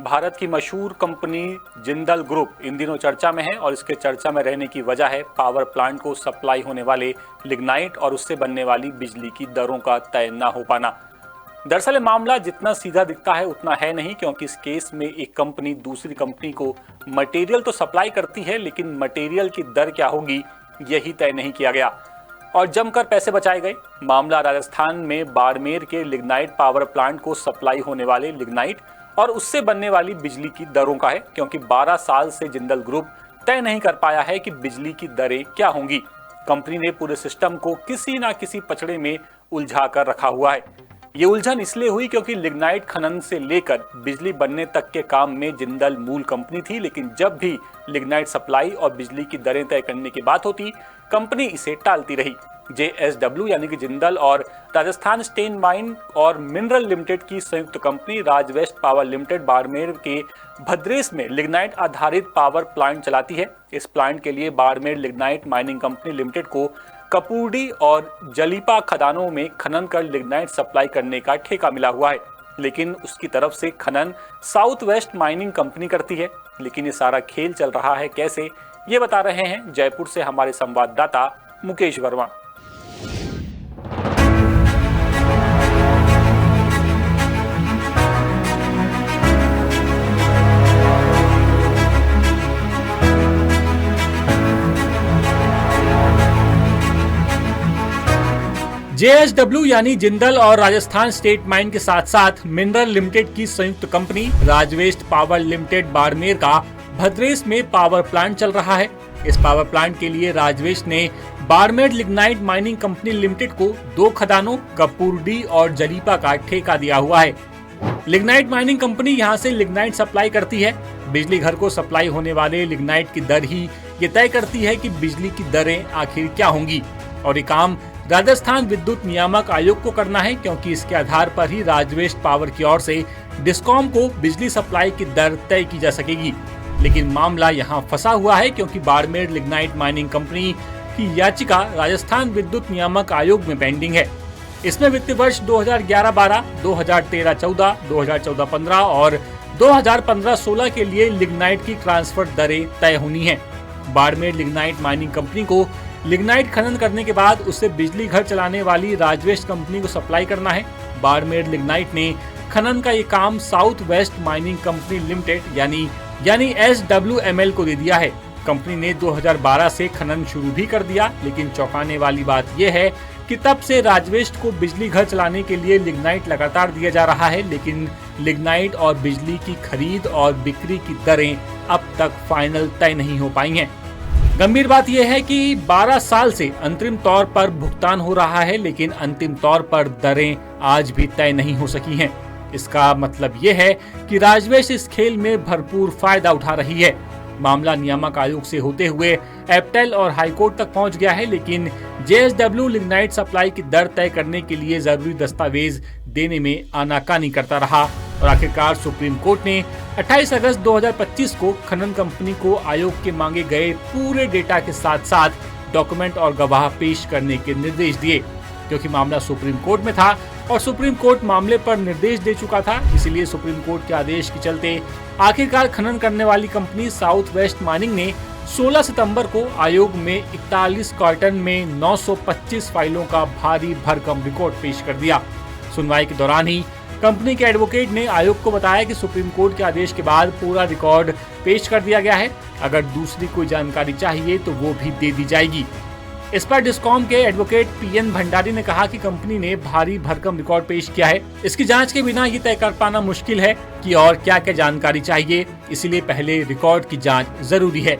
भारत की मशहूर company Jindal group in दिनों चर्चा में है और इसके चर्चा में रहने की वजह है पावर प्लांट को सप्लाई होने वाले लिग्नाइट और उससे बनने वाली बिजली की दरों का तय न हो पाना। दरअसल मामला जितना सीधा दिखता है उतना है नहीं, क्योंकि इस केस में एक कंपनी दूसरी कंपनी को मटेरियल तो सप्लाई करती है, लेकिन मटेरियल की दर क्या होगी यही तय नहीं किया गया और जमकर पैसे बचाए गए। मामला राजस्थान में बाड़मेर के लिग्नाइट पावर प्लांट को सप्लाई होने वाले लिग्नाइट और उससे बनने वाली बिजली की दरों का है, क्योंकि 12 साल से जिंदल ग्रुप तय नहीं कर पाया है कि बिजली की दरें क्या होंगी। कंपनी ने पूरे सिस्टम को किसी ना किसी पचड़े में उलझा कर रखा हुआ है। ये उलझन इसलिए हुई क्योंकि लिग्नाइट खनन से लेकर बिजली बनने तक के काम में जिंदल मूल कंपनी थी, लेकिन जब भी लिग्नाइट सप्लाई और बिजली की दरें तय करने की बात होती, कंपनी इसे टालती रही। JSW यानी कि जिंदल और राजस्थान स्टेन माइन और मिनरल लिमिटेड की संयुक्त company RajWest power limited Barmer के भद्रेस में लिग्नाइट आधारित पावर प्लांट चलाती है। इस प्लांट के लिए Barmer lignite mining company limited को कपूरडी और जलीपा खदानों में खनन कर लिग्नाइट सप्लाई करने का ठेका मिला हुआ है, लेकिन उसकी तरफ से खनन साउथ वेस्ट माइनिंग कंपनी करती है। लेकिन ये सारा खेल चल रहा है कैसे, ये बता रहे हैं जयपुर से हमारे संवाददाता मुकेश वर्मा। JSW यानी जिंदल और राजस्थान स्टेट माइन के साथ साथ मिनरल लिमिटेड की संयुक्त company RajWest power limited Barmer का भद्रेस में पावर प्लांट चल रहा है। इस पावर प्लांट के लिए राजवेस्ट ने Barmer lignite mining company limited को 2 खदानों कपूरडी और जलीपा का ठेका दिया हुआ है। लिग्नाइट माइनिंग कंपनी यहां से लिग्नाइट सप्लाई करती है। बिजली घर को सप्लाई होने वाले लिग्नाइट की दर ही ये तय करती है कि बिजली की दरें आखिर क्या होंगी, और ये काम राजस्थान विद्युत नियामक आयोग को करना है, क्योंकि इसके आधार पर ही राजवेस्ट पावर की ओर से डिस्कॉम को बिजली सप्लाई की दर तय की जा सकेगी। लेकिन मामला यहाँ फंसा हुआ है, क्योंकि बाड़मेर लिग्नाइट माइनिंग कंपनी की याचिका राजस्थान विद्युत नियामक आयोग में पेंडिंग है। इसमें वित्त वर्ष 2011-12, 2013-14, 2014-15 और 2015-16 के लिए लिग्नाइट की ट्रांसफर दरें तय होनी है। बाड़मेर लिग्नाइट माइनिंग कंपनी को लिग्नाइट खनन करने के बाद उसे बिजली घर चलाने वाली राजवेस्ट कंपनी को सप्लाई करना है। बाड़मेर लिग्नाइट ने खनन का ये काम south west mining company limited यानी SWML को दे दिया है। कंपनी ने 2012 से खनन शुरू भी कर दिया, लेकिन चौंकाने वाली बात यह है कि तब से राजवेस्ट को बिजली घर चलाने के लिए लिग्नाइट लगातार दिया जा रहा है, लेकिन लिग्नाइट और बिजली की खरीद और बिक्री की दरें अब तक फाइनल तय नहीं हो पाई हैं। गंभीर बात यह है कि 12 साल से अंतरिम तौर पर भुगतान हो रहा है, लेकिन अंतिम तौर पर दरें आज भी तय नहीं हो सकी हैं। इसका मतलब यह है कि राजवेस्ट इस खेल में भरपूर फायदा उठा रही है। मामला नियामक आयोग से होते हुए एप्टेल और हाईकोर्ट तक पहुंच गया है, लेकिन JSW लिग्नाइट सप्लाई की दर तय करने के लिए जरूरी दस्तावेज देने में आनाकानी करता रहा और आखिरकार सुप्रीम कोर्ट ने 28 अगस्त 2025 को खनन कंपनी को आयोग के मांगे गए पूरे डेटा के साथ साथ डॉक्यूमेंट और गवाह पेश करने के निर्देश दिए। क्योंकि मामला सुप्रीम कोर्ट में था और सुप्रीम कोर्ट मामले पर निर्देश दे चुका था, इसलिए सुप्रीम कोर्ट के आदेश के चलते आखिरकार खनन करने वाली कंपनी साउथ वेस्ट माइनिंग ने 16 सितंबर को आयोग में 41 कार्टन में 925 फाइलों का भारी भरकम रिकॉर्ड पेश कर दिया। सुनवाई के दौरान ही कंपनी के एडवोकेट ने आयोग को बताया कि सुप्रीम कोर्ट के आदेश के बाद पूरा रिकॉर्ड पेश कर दिया गया है। अगर दूसरी कोई जानकारी चाहिए तो वो भी दे दी जाएगी। इस पर डिस्कॉम के एडवोकेट PN भंडारी ने कहा कि कंपनी ने भारी भरकम रिकॉर्ड पेश किया है। इसकी जांच के बिना ये तय कर पाना मुश्किल है कि और क्या क्या जानकारी चाहिए, इसलिए पहले रिकॉर्ड की जांच जरूरी है।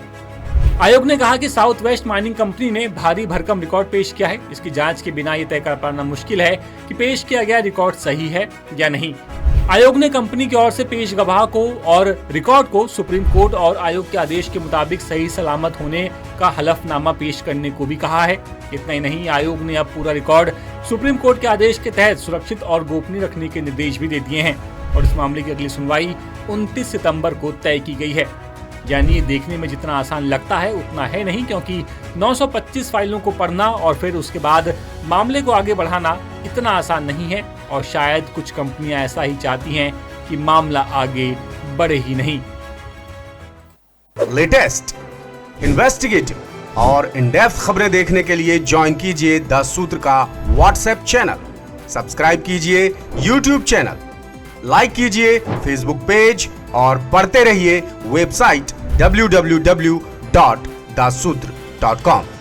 आयोग ने कहा कि साउथ वेस्ट माइनिंग कंपनी ने भारी भरकम रिकॉर्ड पेश किया है। इसकी जांच के बिना ये तय कर पाना मुश्किल है कि पेश किया गया रिकॉर्ड सही है या नहीं। आयोग ने कंपनी की ओर से पेश गवाह को और रिकॉर्ड को सुप्रीम कोर्ट और आयोग के आदेश के मुताबिक सही सलामत होने का हलफनामा पेश करने को भी कहा है। इतना ही नहीं, आयोग ने अब पूरा रिकॉर्ड सुप्रीम कोर्ट के आदेश के तहत सुरक्षित और गोपनीय रखने के निर्देश भी दे दिए हैं और इस मामले की अगली सुनवाई 29 सितंबर को तय की गई है। यानी ये देखने में जितना आसान लगता है उतना है नहीं, क्योंकि 925 फाइलों को पढ़ना और फिर उसके बाद मामले को आगे बढ़ाना इतना आसान नहीं है और शायद कुछ कंपनियां ऐसा ही चाहती हैं कि मामला आगे बढ़े ही नहीं। लेटेस्ट, इन्वेस्टिगेटिव और इन डेप्थ खबरें देखने के लिए ज्वाइन कीजिए द सूत्र का व्हाट्सएप चैनल, सब्सक्राइब कीजिए यूट्यूब चैनल, लाइक कीजिए फेसबुक पेज और पढ़ते रहिए वेबसाइट www.dasootra.com।